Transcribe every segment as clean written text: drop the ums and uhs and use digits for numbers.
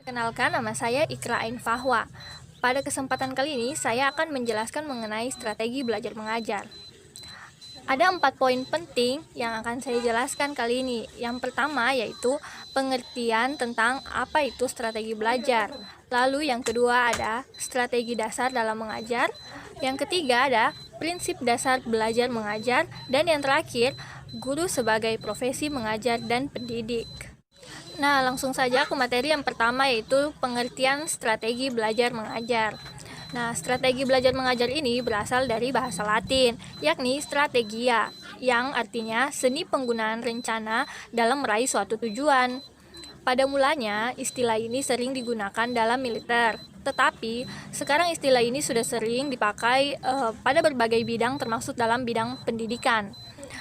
Kenalkan, nama saya Ikra Ain Fahwa. Pada kesempatan kali ini, saya akan menjelaskan mengenai strategi belajar mengajar. Ada 4 poin penting yang akan saya jelaskan kali ini. Yang pertama yaitu pengertian tentang apa itu strategi belajar. Lalu yang kedua ada strategi dasar dalam mengajar. Yang ketiga ada prinsip dasar belajar mengajar. Dan yang terakhir, guru sebagai profesi mengajar dan pendidik. Nah, langsung saja ke materi yang pertama yaitu pengertian strategi belajar mengajar. Nah, strategi belajar mengajar ini berasal dari bahasa Latin, yakni strategia, yang artinya seni penggunaan rencana dalam meraih suatu tujuan. Pada mulanya, istilah ini sering digunakan dalam militer, tetapi sekarang istilah ini sudah sering dipakai pada berbagai bidang termasuk dalam bidang pendidikan.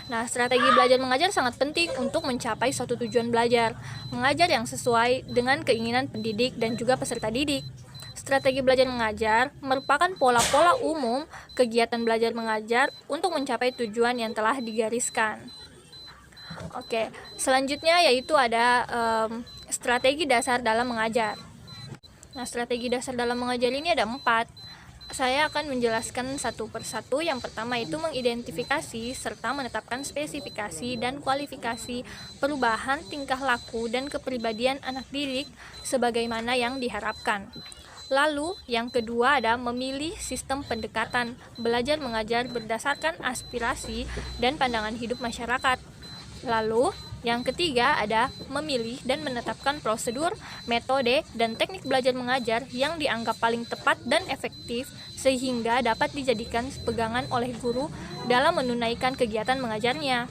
Nah, strategi belajar mengajar sangat penting untuk mencapai suatu tujuan belajar mengajar yang sesuai dengan keinginan pendidik dan juga peserta didik. Strategi belajar mengajar merupakan pola-pola umum kegiatan belajar mengajar untuk mencapai tujuan yang telah digariskan. Oke, selanjutnya yaitu ada strategi dasar dalam mengajar. Nah, strategi dasar dalam mengajar ini ada 4. Saya akan menjelaskan satu persatu. Yang pertama itu mengidentifikasi serta menetapkan spesifikasi dan kualifikasi perubahan tingkah laku dan kepribadian anak didik sebagaimana yang diharapkan. Lalu, yang kedua ada memilih sistem pendekatan belajar mengajar berdasarkan aspirasi dan pandangan hidup masyarakat. Lalu, yang ketiga ada memilih dan menetapkan prosedur, metode, dan teknik belajar mengajar yang dianggap paling tepat dan efektif sehingga dapat dijadikan pegangan oleh guru dalam menunaikan kegiatan mengajarnya.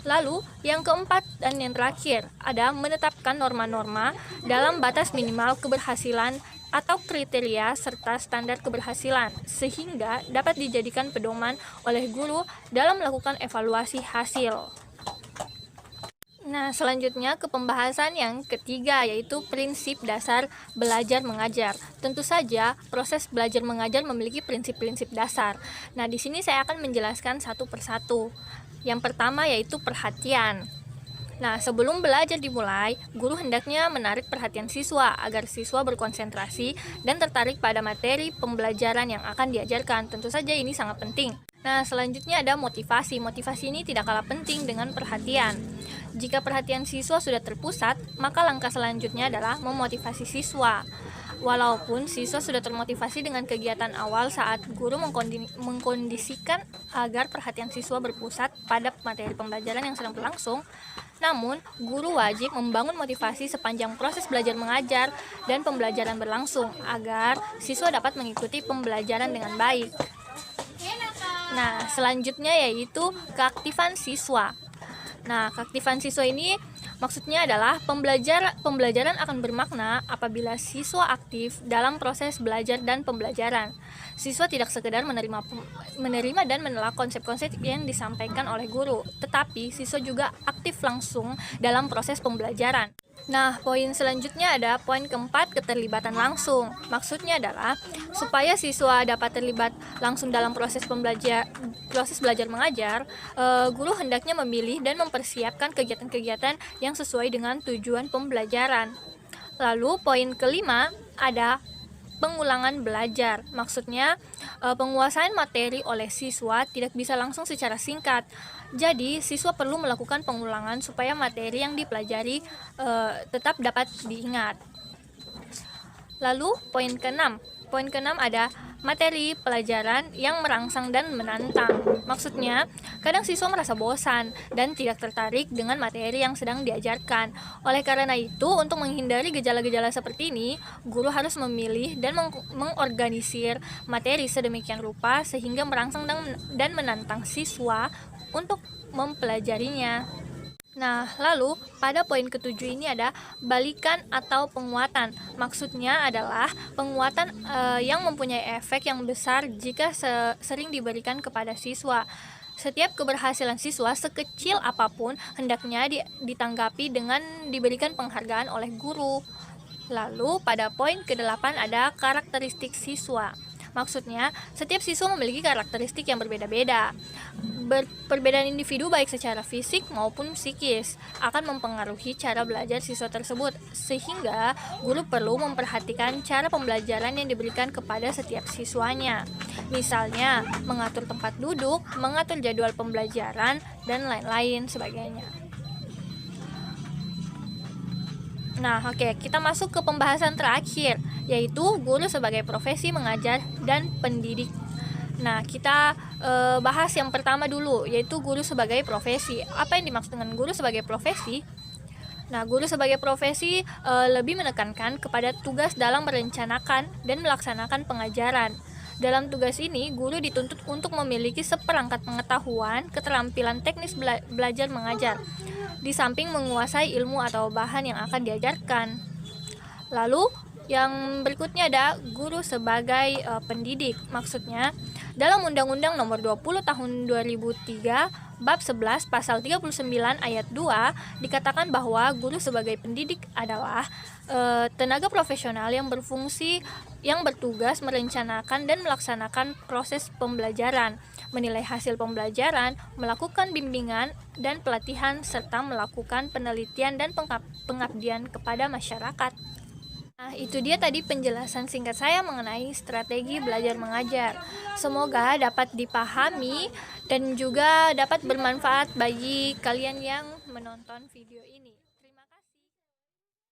Lalu, yang keempat dan yang terakhir ada menetapkan norma-norma dalam batas minimal keberhasilan atau kriteria serta standar keberhasilan sehingga dapat dijadikan pedoman oleh guru dalam melakukan evaluasi hasil. Nah, selanjutnya ke pembahasan yang ketiga yaitu prinsip dasar belajar mengajar. Tentu saja proses belajar mengajar memiliki prinsip-prinsip dasar. Nah, di sini saya akan menjelaskan satu persatu. Yang pertama yaitu perhatian. Nah, sebelum belajar dimulai, guru hendaknya menarik perhatian siswa agar siswa berkonsentrasi dan tertarik pada materi pembelajaran yang akan diajarkan. Tentu saja ini sangat penting. Nah, selanjutnya ada motivasi. Motivasi ini tidak kalah penting dengan perhatian. Jika perhatian siswa sudah terpusat, maka langkah selanjutnya adalah memotivasi siswa. Walaupun siswa sudah termotivasi dengan kegiatan awal saat guru mengkondisikan agar perhatian siswa berpusat pada materi pembelajaran yang sedang berlangsung, namun guru wajib membangun motivasi sepanjang proses belajar mengajar dan pembelajaran berlangsung agar siswa dapat mengikuti pembelajaran dengan baik. Nah, selanjutnya yaitu keaktifan siswa. Nah, keaktifan siswa ini maksudnya adalah pembelajaran akan bermakna apabila siswa aktif dalam proses belajar dan pembelajaran. Siswa tidak sekedar menerima dan menolak konsep-konsep yang disampaikan oleh guru, tetapi siswa juga aktif langsung dalam proses pembelajaran. Nah, poin selanjutnya ada poin keempat, keterlibatan langsung. Maksudnya adalah supaya siswa dapat terlibat langsung dalam proses belajar mengajar, guru hendaknya memilih dan mempersiapkan kegiatan-kegiatan yang sesuai dengan tujuan pembelajaran. Lalu poin kelima ada pengulangan belajar. Maksudnya penguasaan materi oleh siswa tidak bisa langsung secara singkat. Jadi, siswa perlu melakukan pengulangan supaya materi yang dipelajari tetap dapat diingat. Lalu, poin keenam. Poin keenam ada materi pelajaran yang merangsang dan menantang. Maksudnya, kadang siswa merasa bosan dan tidak tertarik dengan materi yang sedang diajarkan. Oleh karena itu, untuk menghindari gejala-gejala seperti ini, guru harus memilih dan mengorganisir materi sedemikian rupa sehingga merangsang dan menantang siswa untuk mempelajarinya. Nah, lalu pada poin ketujuh ini ada balikan atau penguatan. Maksudnya adalah penguatan yang mempunyai efek yang besar jika sering diberikan kepada siswa. Setiap keberhasilan siswa sekecil apapun hendaknya ditanggapi dengan diberikan penghargaan oleh guru. Lalu pada poin ke-8 ada karakteristik siswa. Maksudnya, setiap siswa memiliki karakteristik yang berbeda-beda. Perbedaan individu baik secara fisik maupun psikis akan mempengaruhi cara belajar siswa tersebut, sehingga guru perlu memperhatikan cara pembelajaran yang diberikan kepada setiap siswanya. Misalnya, mengatur tempat duduk, mengatur jadwal pembelajaran, dan lain-lain sebagainya. Nah, oke, kita masuk ke pembahasan terakhir, yaitu guru sebagai profesi mengajar dan pendidik. Nah, kita bahas yang pertama dulu, yaitu guru sebagai profesi. Apa yang dimaksud dengan guru sebagai profesi? Nah, guru sebagai profesi lebih menekankan kepada tugas dalam merencanakan dan melaksanakan pengajaran. Dalam tugas ini, guru dituntut untuk memiliki seperangkat pengetahuan, keterampilan teknis belajar mengajar, di samping menguasai ilmu atau bahan yang akan diajarkan. Lalu, yang berikutnya ada guru sebagai pendidik. Maksudnya, dalam Undang-Undang Nomor 20 Tahun 2003, Bab 11 Pasal 39 Ayat 2 dikatakan bahwa guru sebagai pendidik adalah tenaga profesional yang bertugas merencanakan dan melaksanakan proses pembelajaran, menilai hasil pembelajaran, melakukan bimbingan dan pelatihan, serta melakukan penelitian dan pengabdian kepada masyarakat. Nah, itu dia tadi penjelasan singkat saya mengenai strategi belajar mengajar. Semoga dapat dipahami dan juga dapat bermanfaat bagi kalian yang menonton video ini.